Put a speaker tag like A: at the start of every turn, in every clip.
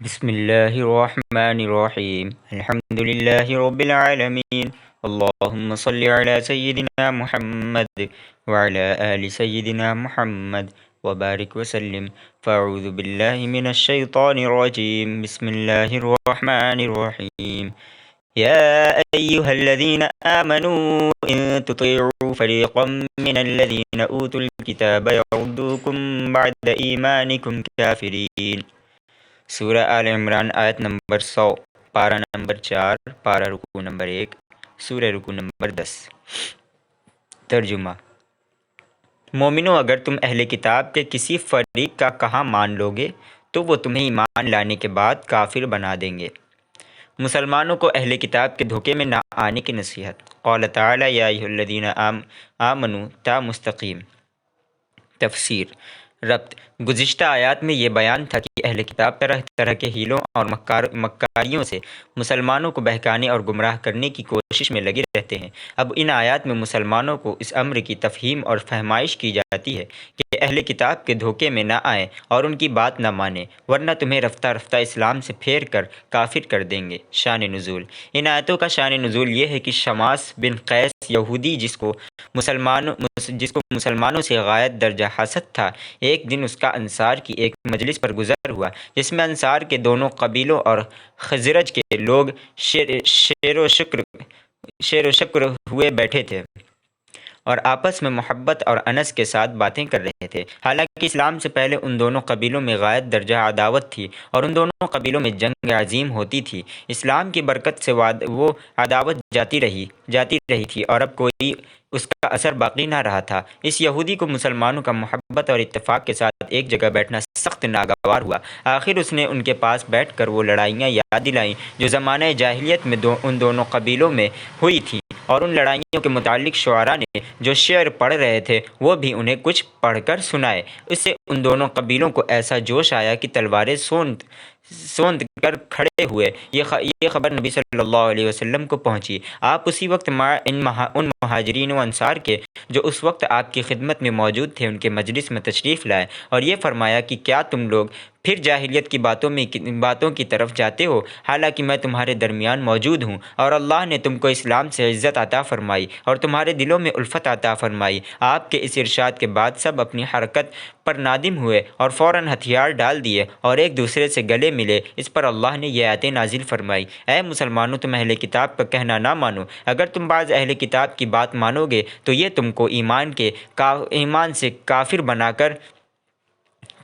A: بسم اللہ الرحمن الرحیم الحمد للہ رب العالمین اللہم صلی علی سیدنا محمد وعلی آل سیدنا محمد وبارک وسلم فاعوذ باللہ من الشیطان الرجیم بسم اللہ الرحمن الرحیم یا ایہا الذین آمنوا ان تطیعوا فریقا من الذین اوتوا الکتاب یردوکم بعد ایمانکم کافرین۔ سورہ آل عمران آیت نمبر 100، پارہ نمبر 4، پارہ رکوع نمبر 1، سورہ رکوع نمبر 10۔ ترجمہ: مومنو، اگر تم اہل کتاب کے کسی فریق کا کہا مان لو گے تو وہ تمہیں ایمان لانے کے بعد کافر بنا دیں گے۔ مسلمانوں کو اہل کتاب کے دھوکے میں نہ آنے کی نصیحت۔ قال تعالی یا ایھا الذین آمنوا تا مستقیم۔ تفسیر ربط: گزشتہ آیات میں یہ بیان تھا کہ اہل کتاب طرح طرح کے حیلوں اور مکاریوں سے مسلمانوں کو بہکانے اور گمراہ کرنے کی کوشش میں لگے رہتے ہیں۔ اب ان آیات میں مسلمانوں کو اس امر کی تفہیم اور فہمائش کی جاتی ہے کہ اہل کتاب کے دھوکے میں نہ آئیں اور ان کی بات نہ مانیں، ورنہ تمہیں رفتہ رفتہ اسلام سے پھیر کر کافر کر دیں گے۔ شان نزول: ان آیتوں کا شان نزول یہ ہے کہ شماس بن قیس یہودی جس کو مسلمانوں سے غایت درجہ حسد تھا، ایک دن اس کا انصار کی ایک مجلس پر گزر ہوا جس میں انصار کے دونوں قبیلوں اور خزرج کے لوگ شیر و شکر ہوئے بیٹھے تھے اور آپس میں محبت اور انس کے ساتھ باتیں کر رہے تھے۔ حالانکہ اسلام سے پہلے ان دونوں قبیلوں میں غایت درجہ عداوت تھی اور ان دونوں قبیلوں میں جنگ عظیم ہوتی تھی۔ اسلام کی برکت سے وہ عداوت جاتی رہی تھی اور اب کوئی اس کا اثر باقی نہ رہا تھا۔ اس یہودی کو مسلمانوں کا محبت اور اتفاق کے ساتھ ایک جگہ بیٹھنا سخت ناگوار ہوا۔ آخر اس نے ان کے پاس بیٹھ کر وہ لڑائیاں یاد دلائیں جو زمانہ جاہلیت میں ان دونوں قبیلوں میں ہوئی تھیں، اور ان لڑائیوں کے متعلق شعراء نے جو شعر پڑھ رہے تھے وہ بھی انہیں کچھ پڑھ کر سنائے۔ اس سے ان دونوں قبیلوں کو ایسا جوش آیا کہ تلواریں سوند کر کھڑے ہوئے۔ یہ خبر نبی صلی اللہ علیہ وسلم کو پہنچی۔ آپ اسی وقت ان مہاجرین و انصار کے جو اس وقت آپ کی خدمت میں موجود تھے ان کے مجلس میں تشریف لائے اور یہ فرمایا کہ کیا تم لوگ پھر جاہلیت کی باتوں کی طرف جاتے ہو، حالانکہ میں تمہارے درمیان موجود ہوں اور اللہ نے تم کو اسلام سے عزت عطا فرمائی اور تمہارے دلوں میں الفت عطا فرمائی۔ آپ کے اس ارشاد کے بعد سب اپنی حرکت پر نادم ہوئے اور فوراً ہتھیار ڈال دیے اور ایک دوسرے سے گلے ملے۔ اس پر اللہ نے یہ آیتیں نازل فرمائی: اے مسلمانوں، تم اہل کتاب کا کہنا نہ مانو۔ اگر تم بعض اہل کتاب کی بات مانو گے تو یہ تم کو ایمان سے کافر بنا کر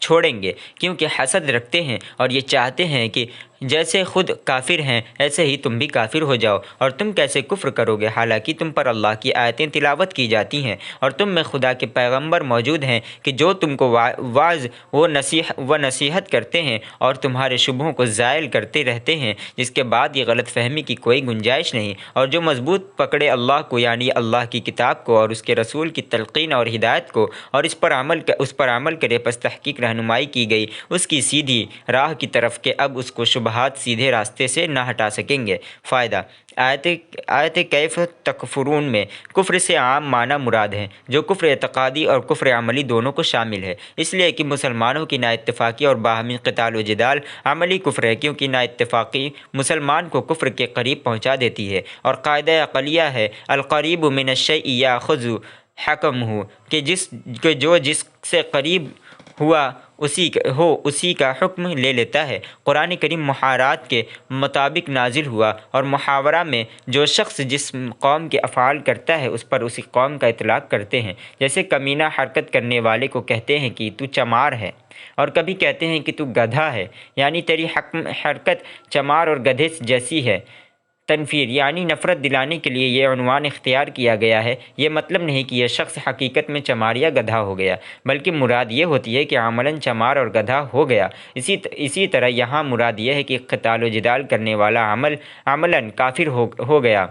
A: چھوڑیں گے، کیونکہ حسد رکھتے ہیں اور یہ چاہتے ہیں کہ جیسے خود کافر ہیں ایسے ہی تم بھی کافر ہو جاؤ، اور تم کیسے کفر کرو گے حالانکہ تم پر اللہ کی آیتیں تلاوت کی جاتی ہیں اور تم میں خدا کے پیغمبر موجود ہیں کہ جو تم کو واعظ و نصیحت کرتے ہیں اور تمہارے شبہوں کو زائل کرتے رہتے ہیں، جس کے بعد یہ غلط فہمی کی کوئی گنجائش نہیں، اور جو مضبوط پکڑے اللہ کو، یعنی اللہ کی کتاب کو اور اس کے رسول کی تلقین اور ہدایت کو، اور اس پر عمل کرے، پس تحقیق رہنمائی کی گئی اس کی سیدھی راہ کی طرف کہ اب اس کو شبہات سیدھے راستے سے نہ ہٹا سکیں گے۔ فائدہ: آیت کیف تکفرون میں کفر سے عام معنی مراد ہیں جو کفر اعتقادی اور کفر عملی دونوں کو شامل ہے، اس لیے کہ مسلمانوں کی نا اتفاقی اور باہمی قتال و جدال عملی کفر ہے، کیونکہ نا اتفاقی مسلمان کو کفر کے قریب پہنچا دیتی ہے، اور قاعدہ عقلیہ ہے القریب من الشیء یاخذ حکمہ، کہ جو جس سے قریب ہوا اسی کا حکم لے لیتا ہے۔ قرآن کریم محاورات کے مطابق نازل ہوا، اور محاورہ میں جو شخص جس قوم کے افعال کرتا ہے اس پر اسی قوم کا اطلاق کرتے ہیں، جیسے کمینہ حرکت کرنے والے کو کہتے ہیں کہ تو چمار ہے، اور کبھی کہتے ہیں کہ تو گدھا ہے، یعنی تیری حرکت چمار اور گدھے جیسی ہے۔ تنفیر یعنی نفرت دلانے کے لیے یہ عنوان اختیار کیا گیا ہے۔ یہ مطلب نہیں کہ یہ شخص حقیقت میں چمار یا گدھا ہو گیا، بلکہ مراد یہ ہوتی ہے کہ عملاً چمار اور گدھا ہو گیا۔ اسی طرح یہاں مراد یہ ہے کہ قتال و جدال کرنے والا عملاً کافر ہو گیا،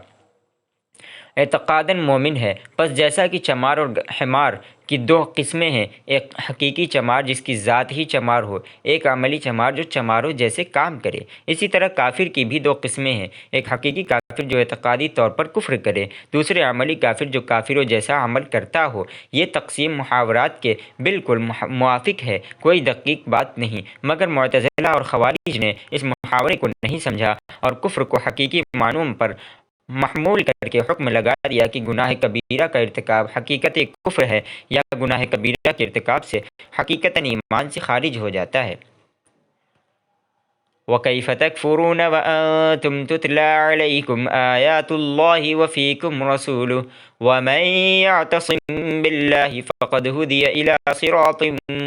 A: اعتقاداً مومن ہے۔ پس جیسا کہ چمار اور حمار کی دو قسمیں ہیں، ایک حقیقی چمار جس کی ذات ہی چمار ہو، ایک عملی چمار جو چماروں جیسے کام کرے۔ اسی طرح کافر کی بھی دو قسمیں ہیں، ایک حقیقی کافر جو اعتقادی طور پر کفر کرے، دوسرے عملی کافر جو کافروں جیسا عمل کرتا ہو۔ یہ تقسیم محاورات کے بالکل موافق ہے، کوئی دقیق بات نہیں، مگر معتزلہ اور خوارج نے اس محاورے کو نہیں سمجھا اور کفر کو حقیقی معنوں پر محمول کر کے حکم لگا دیا کہ گناہ کبیرہ کا ارتکاب حقیقت کفر ہے یا گناہ کبیرہ کے ارتکاب سے حقیقتاً ایمان سے خارج ہو جاتا ہے۔ وَكَيْفَ تَكْفُرُونَ وَأَنْتُمْ تُتْلَى عَلَيْكُمْ آيَاتُ اللَّهِ وَفِيكُمْ رَسُولُهُ وَمَنْ يَعْتَصِمْ بِاللَّهِ فَقَدْ هُدِيَ إِلَى صِرَاطٍ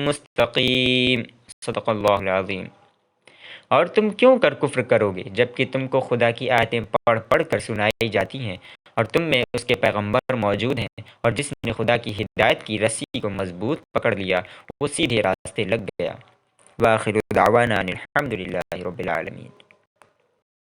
A: مُسْتَقِيمٍ صدق اللہ العظیم۔ اور تم کیوں کر کفر کرو گے جبکہ تم کو خدا کی آیتیں پڑھ پڑھ کر سنائی جاتی ہیں اور تم میں اس کے پیغمبر موجود ہیں، اور جس نے خدا کی ہدایت کی رسی کو مضبوط پکڑ لیا وہ سیدھے راستے لگ گیا۔ وآخر دعوانا ان الحمد للہ رب العالمین۔